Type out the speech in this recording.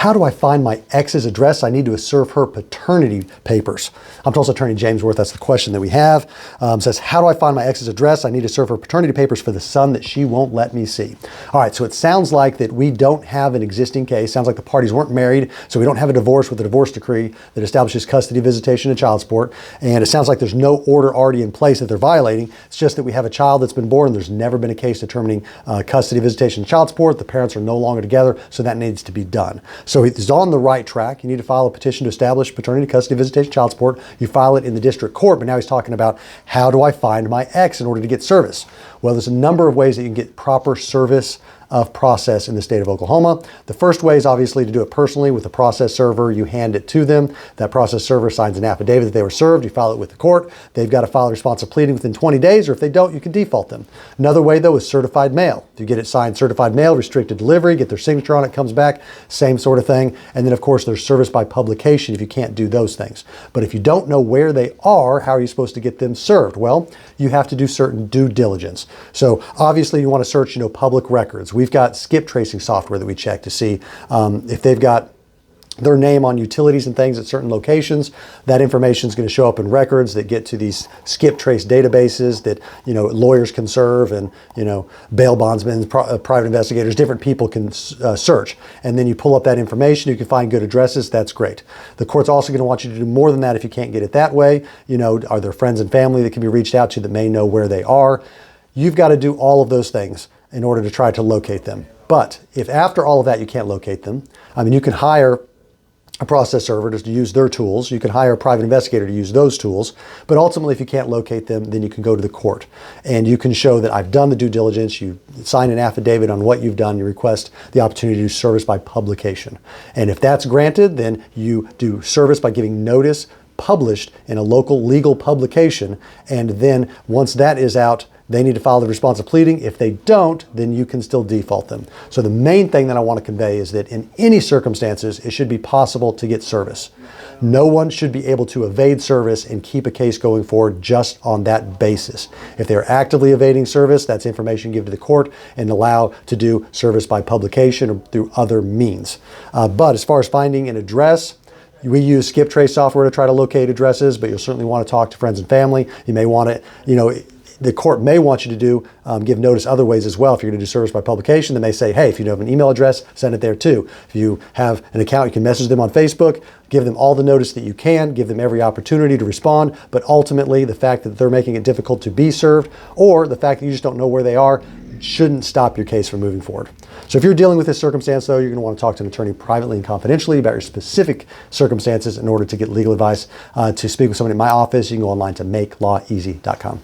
how do I find my ex's address? I need to serve her paternity papers. I'm Tulsa attorney James Wirth. That's the question that we have. Says, how do I find my ex's address? I need to serve her paternity papers for the son that she won't let me see. All right, so it sounds like that we don't have an existing case. Sounds like the parties weren't married, so we don't have a divorce with a divorce decree that establishes custody, visitation, and child support. And it sounds like there's no order already in place that they're violating. It's just that we have a child that's been born. There's never been a case determining custody, visitation, and child support. The parents are no longer together, so that needs to be done. So he's on the right track. You need to file a petition to establish paternity, custody, visitation, child support. You file it in the district court, but now he's talking about, how do I find my ex in order to get service? Well, there's a number of ways that you can get proper service of process in the state of Oklahoma. The first way is obviously to do it personally with a process server. You hand it to them. That process server signs an affidavit that they were served. You file it with the court. They've got to file a response of pleading within 20 days, or if they don't, you can default them. Another way, though, is certified mail. You get it signed certified mail, restricted delivery, get their signature on it, comes back, same sort of thing. And then, of course, there's service by publication if you can't do those things. But if you don't know where they are, how are you supposed to get them served? Well, you have to do certain due diligence. So obviously you want to search, public records. We've got skip tracing software that we check to see if they've got their name on utilities and things at certain locations. That information is going to show up in records that get to these skip trace databases that lawyers can serve, and bail bondsmen, private investigators, different people can search. And then you pull up that information. You can find good addresses. That's great. The court's also going to want you to do more than that if you can't get it that way. Are there friends and family that can be reached out to that may know where they are? You've got to do all of those things in order to try to locate them. But if after all of that you can't locate them, you can hire a process server to use their tools. You can hire a private investigator to use those tools. But ultimately, if you can't locate them, then you can go to the court. And you can show that I've done the due diligence. You sign an affidavit on what you've done. You request the opportunity to do service by publication. And if that's granted, then you do service by giving notice published in a local legal publication. And then once that is out, they need to file the response of pleading. If they don't, then you can still default them. So the main thing that I want to convey is that in any circumstances, it should be possible to get service. No one should be able to evade service and keep a case going forward just on that basis. If they're actively evading service, that's information given to the court and allow to do service by publication or through other means. But as far as finding an address, we use skip trace software to try to locate addresses, but you'll certainly want to talk to friends and family. You may want to, the court may want you to give notice other ways as well. If you're going to do service by publication, they may say, hey, if you have an email address, send it there too. If you have an account, you can message them on Facebook, give them all the notice that you can, give them every opportunity to respond. But ultimately, the fact that they're making it difficult to be served, or the fact that you just don't know where they are, shouldn't stop your case from moving forward. So if you're dealing with this circumstance, though, you're going to want to talk to an attorney privately and confidentially about your specific circumstances in order to get legal advice. To speak with somebody in my office, you can go online to makelawEasy.com.